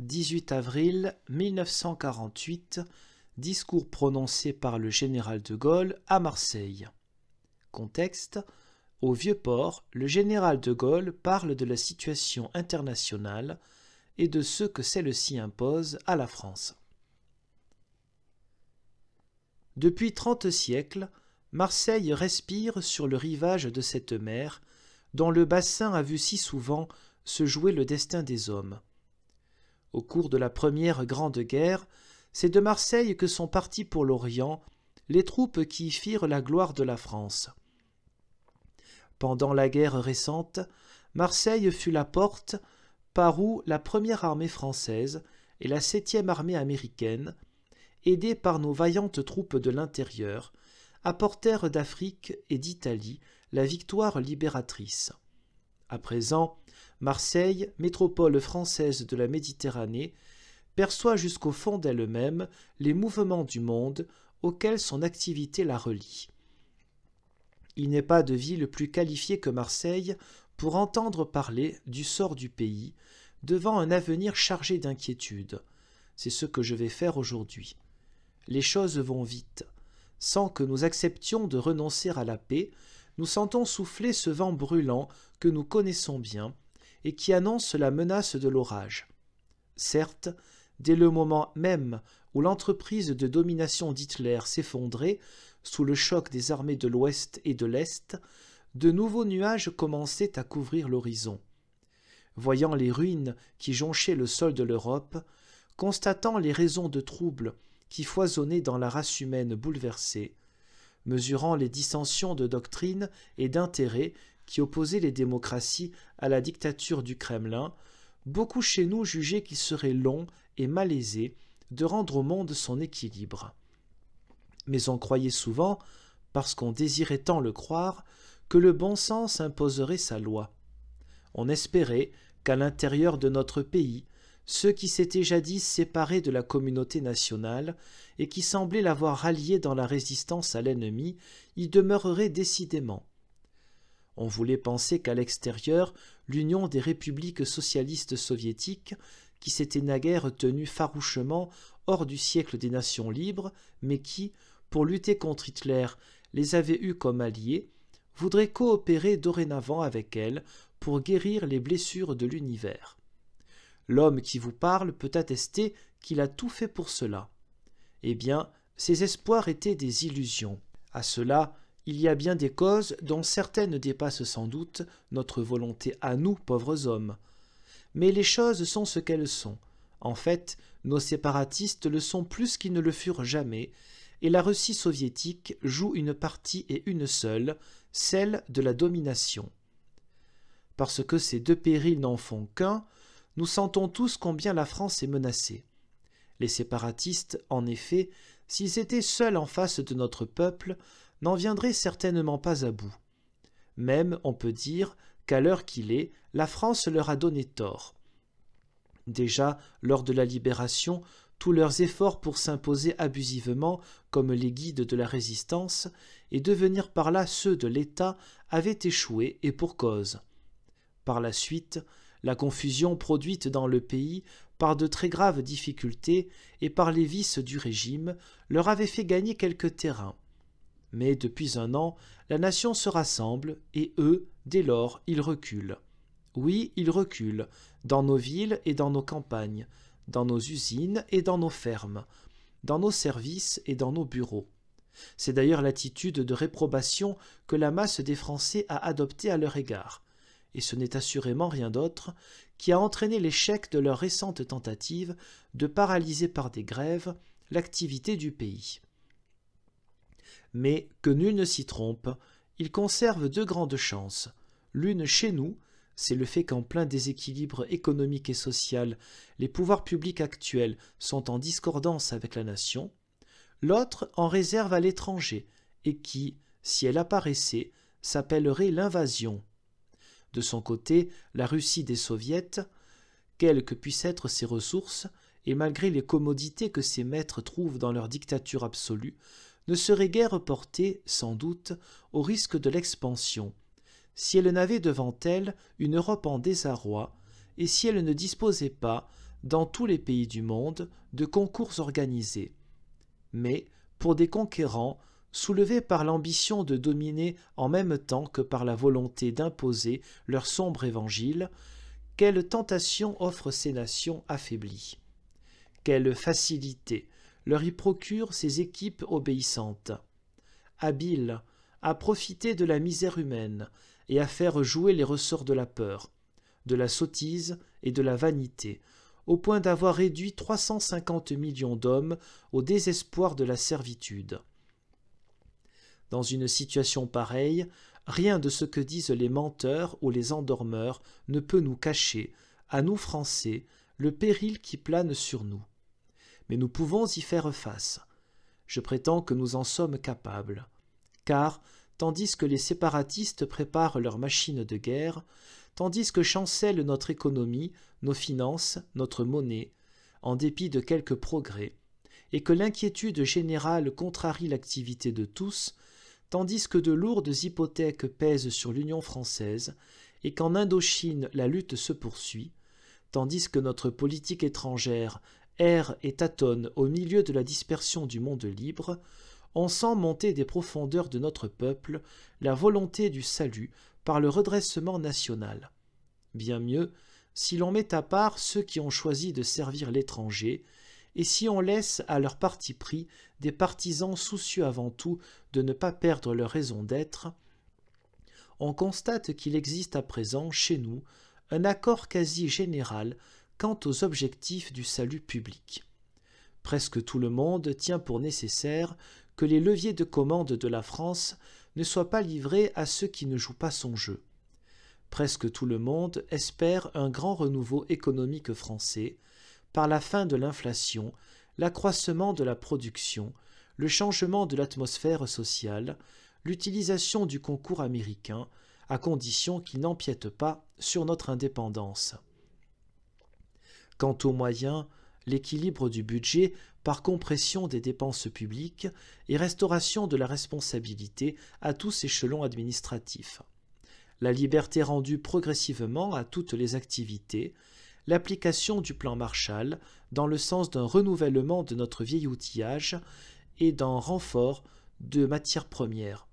18 avril 1948, discours prononcé par le général de Gaulle à Marseille. Contexte: au Vieux-Port, le général de Gaulle parle de la situation internationale et de ce que celle-ci impose à la France. Depuis 30 siècles, Marseille respire sur le rivage de cette mer, dont le bassin a vu si souvent se jouer le destin des hommes. Au cours de la première Grande Guerre, c'est de Marseille que sont partis pour l'Orient les troupes qui y firent la gloire de la France. Pendant la guerre récente, Marseille fut la porte par où la première armée française et la 7e armée américaine, aidées par nos vaillantes troupes de l'intérieur, apportèrent d'Afrique et d'Italie la victoire libératrice. À présent, Marseille, métropole française de la Méditerranée, perçoit jusqu'au fond d'elle-même les mouvements du monde auxquels son activité la relie. Il n'est pas de ville plus qualifiée que Marseille pour entendre parler du sort du pays, devant un avenir chargé d'inquiétude. C'est ce que je vais faire aujourd'hui. Les choses vont vite. Sans que nous acceptions de renoncer à la paix, nous sentons souffler ce vent brûlant que nous connaissons bien et qui annonce la menace de l'orage. Certes, dès le moment même où l'entreprise de domination d'Hitler s'effondrait sous le choc des armées de l'Ouest et de l'Est, de nouveaux nuages commençaient à couvrir l'horizon. Voyant les ruines qui jonchaient le sol de l'Europe, constatant les raisons de trouble qui foisonnaient dans la race humaine bouleversée, mesurant les dissensions de doctrine et d'intérêt qui opposaient les démocraties à la dictature du Kremlin, beaucoup chez nous jugeaient qu'il serait long et malaisé de rendre au monde son équilibre. Mais on croyait souvent, parce qu'on désirait tant le croire, que le bon sens imposerait sa loi. On espérait qu'à l'intérieur de notre pays, ceux qui s'étaient jadis séparés de la communauté nationale et qui semblaient l'avoir ralliée dans la résistance à l'ennemi y demeureraient décidément. On voulait penser qu'à l'extérieur, l'union des républiques socialistes soviétiques, qui s'était naguère tenue farouchement hors du siècle des nations libres, mais qui, pour lutter contre Hitler, les avait eus comme alliés, voudrait coopérer dorénavant avec elles pour guérir les blessures de l'univers. L'homme qui vous parle peut attester qu'il a tout fait pour cela. Eh bien, ces espoirs étaient des illusions. À cela, il y a bien des causes dont certaines dépassent sans doute notre volonté à nous, pauvres hommes. Mais les choses sont ce qu'elles sont. En fait, nos séparatistes le sont plus qu'ils ne le furent jamais, et la Russie soviétique joue une partie et une seule, celle de la domination. Parce que ces deux périls n'en font qu'un, nous sentons tous combien la France est menacée. Les séparatistes, en effet, s'ils étaient seuls en face de notre peuple, n'en viendraient certainement pas à bout. Même, on peut dire, qu'à l'heure qu'il est, la France leur a donné tort. Déjà, lors de la Libération, tous leurs efforts pour s'imposer abusivement comme les guides de la résistance et devenir par là ceux de l'État avaient échoué, et pour cause. Par la suite, la confusion produite dans le pays par de très graves difficultés et par les vices du régime leur avait fait gagner quelque terrain. Mais depuis un an, la nation se rassemble et eux, dès lors, ils reculent. Oui, ils reculent, dans nos villes et dans nos campagnes, dans nos usines et dans nos fermes, dans nos services et dans nos bureaux. C'est d'ailleurs l'attitude de réprobation que la masse des Français a adoptée à leur égard. Et ce n'est assurément rien d'autre qui a entraîné l'échec de leur récente tentative de paralyser par des grèves l'activité du pays. Mais que nul ne s'y trompe, ils conservent deux grandes chances. L'une chez nous, c'est le fait qu'en plein déséquilibre économique et social, les pouvoirs publics actuels sont en discordance avec la nation. L'autre en réserve à l'étranger, et qui, si elle apparaissait, s'appellerait l'invasion. De son côté, la Russie des soviets, quelles que puissent être ses ressources, et malgré les commodités que ses maîtres trouvent dans leur dictature absolue, ne serait guère portée, sans doute, au risque de l'expansion, si elle n'avait devant elle une Europe en désarroi, et si elle ne disposait pas dans tous les pays du monde, de concours organisés. Mais, pour des conquérants, soulevés par l'ambition de dominer en même temps que par la volonté d'imposer leur sombre évangile, quelle tentation offrent ces nations affaiblies? Quelle facilité leur y procurent ces équipes obéissantes, habiles à profiter de la misère humaine et à faire jouer les ressorts de la peur, de la sottise et de la vanité, au point d'avoir réduit 350 millions d'hommes au désespoir de la servitude. Dans une situation pareille, rien de ce que disent les menteurs ou les endormeurs ne peut nous cacher, à nous Français, le péril qui plane sur nous. Mais nous pouvons y faire face. Je prétends que nous en sommes capables. Car, tandis que les séparatistes préparent leurs machines de guerre, tandis que chancelle notre économie, nos finances, notre monnaie, en dépit de quelques progrès, et que l'inquiétude générale contrarie l'activité de tous, tandis que de lourdes hypothèques pèsent sur l'Union française, et qu'en Indochine la lutte se poursuit, tandis que notre politique étrangère erre et tâtonne au milieu de la dispersion du monde libre, on sent monter des profondeurs de notre peuple la volonté du salut par le redressement national. Bien mieux, si l'on met à part ceux qui ont choisi de servir l'étranger, et si on laisse à leur parti pris des partisans soucieux avant tout de ne pas perdre leur raison d'être, on constate qu'il existe à présent chez nous un accord quasi général quant aux objectifs du salut public. Presque tout le monde tient pour nécessaire que les leviers de commande de la France ne soient pas livrés à ceux qui ne jouent pas son jeu. Presque tout le monde espère un grand renouveau économique français, par la fin de l'inflation, l'accroissement de la production, le changement de l'atmosphère sociale, l'utilisation du concours américain, à condition qu'il n'empiète pas sur notre indépendance. Quant aux moyens, l'équilibre du budget par compression des dépenses publiques et restauration de la responsabilité à tous échelons administratifs. La liberté rendue progressivement à toutes les activités, l'application du plan Marshall dans le sens d'un renouvellement de notre vieil outillage et d'un renfort de matières premières,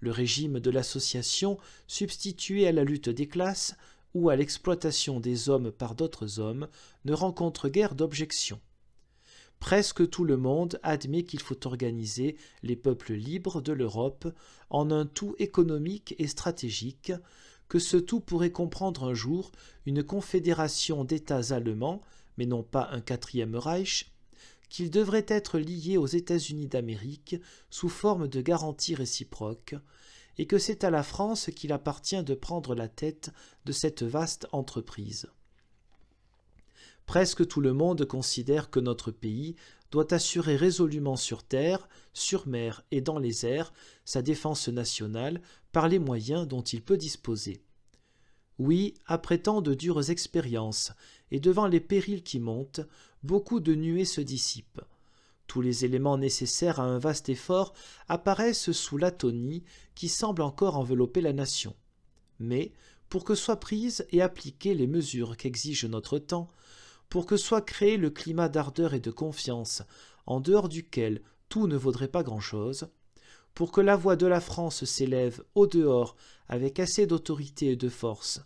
le régime de l'association substitué à la lutte des classes ou à l'exploitation des hommes par d'autres hommes ne rencontre guère d'objection. Presque tout le monde admet qu'il faut organiser les peuples libres de l'Europe en un tout économique et stratégique, que ce tout pourrait comprendre un jour une confédération d'États allemands, mais non pas un quatrième Reich, qu'il devrait être lié aux États-Unis d'Amérique sous forme de garanties réciproques, et que c'est à la France qu'il appartient de prendre la tête de cette vaste entreprise. Presque tout le monde considère que notre pays doit assurer résolument sur terre, sur mer et dans les airs sa défense nationale par les moyens dont il peut disposer. Oui, après tant de dures expériences et devant les périls qui montent, beaucoup de nuées se dissipent. Tous les éléments nécessaires à un vaste effort apparaissent sous l'atonie qui semble encore envelopper la nation. Mais, pour que soient prises et appliquées les mesures qu'exige notre temps, pour que soit créé le climat d'ardeur et de confiance, en dehors duquel tout ne vaudrait pas grand-chose, pour que la voix de la France s'élève au-dehors avec assez d'autorité et de force,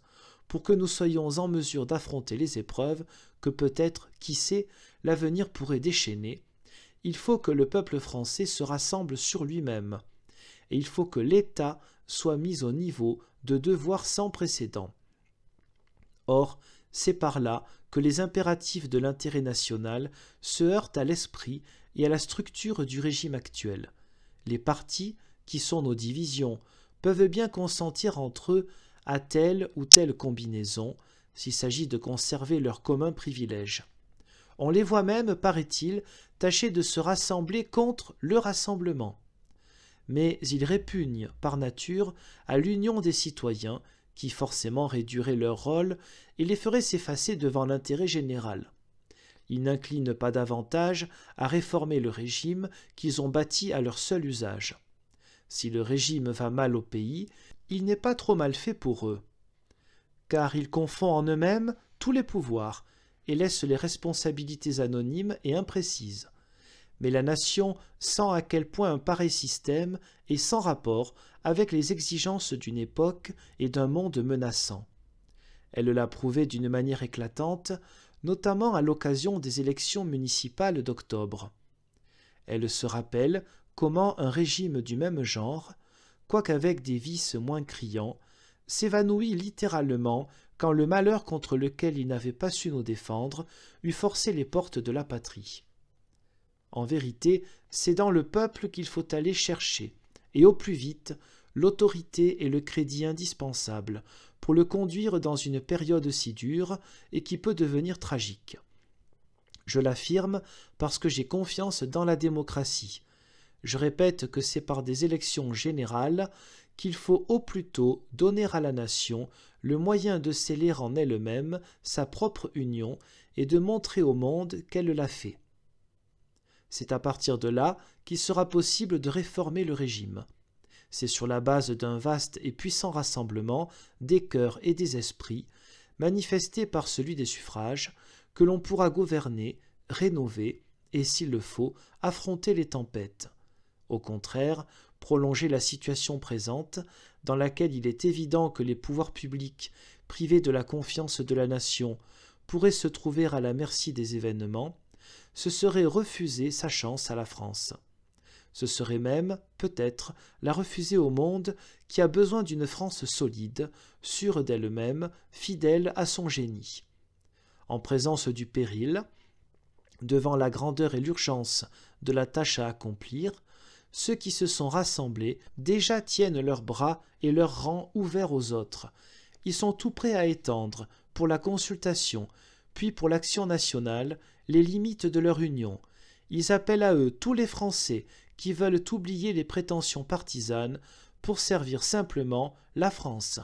pour que nous soyons en mesure d'affronter les épreuves que peut-être, qui sait, l'avenir pourrait déchaîner, il faut que le peuple français se rassemble sur lui-même, et il faut que l'État soit mis au niveau de devoirs sans précédent. Or, c'est par là que les impératifs de l'intérêt national se heurtent à l'esprit et à la structure du régime actuel. Les partis, qui sont nos divisions, peuvent bien consentir entre eux à telle ou telle combinaison, s'il s'agit de conserver leurs communs privilèges. On les voit même, paraît-il, tâcher de se rassembler contre le rassemblement. Mais ils répugnent, par nature, à l'union des citoyens, qui forcément réduirait leur rôle et les ferait s'effacer devant l'intérêt général. Ils n'inclinent pas davantage à réformer le régime qu'ils ont bâti à leur seul usage. Si le régime va mal au pays, il n'est pas trop mal fait pour eux, car ils confondent en eux-mêmes tous les pouvoirs, et laisse les responsabilités anonymes et imprécises. Mais la nation sent à quel point un pareil système est sans rapport avec les exigences d'une époque et d'un monde menaçant. Elle l'a prouvé d'une manière éclatante, notamment à l'occasion des élections municipales d'octobre. Elle se rappelle comment un régime du même genre, quoique avec des vices moins criants, s'évanouit littéralement quand le malheur contre lequel il n'avait pas su nous défendre eut forcé les portes de la patrie. En vérité, c'est dans le peuple qu'il faut aller chercher, et au plus vite, l'autorité et le crédit indispensables pour le conduire dans une période si dure et qui peut devenir tragique. Je l'affirme parce que j'ai confiance dans la démocratie. Je répète que c'est par des élections générales qu'il faut au plus tôt donner à la nation le moyen de sceller en elle-même sa propre union et de montrer au monde qu'elle l'a fait. C'est à partir de là qu'il sera possible de réformer le régime. C'est sur la base d'un vaste et puissant rassemblement des cœurs et des esprits, manifesté par celui des suffrages, que l'on pourra gouverner, rénover et, s'il le faut, affronter les tempêtes. Au contraire, prolonger la situation présente, dans laquelle il est évident que les pouvoirs publics, privés de la confiance de la nation, pourraient se trouver à la merci des événements, ce serait refuser sa chance à la France. Ce serait même, peut-être, la refuser au monde qui a besoin d'une France solide, sûre d'elle-même, fidèle à son génie. En présence du péril, devant la grandeur et l'urgence de la tâche à accomplir, ceux qui se sont rassemblés déjà tiennent leurs bras et leurs rangs ouverts aux autres. Ils sont tout prêts à étendre, pour la consultation, puis pour l'action nationale, les limites de leur union. Ils appellent à eux tous les Français qui veulent oublier les prétentions partisanes pour servir simplement la France.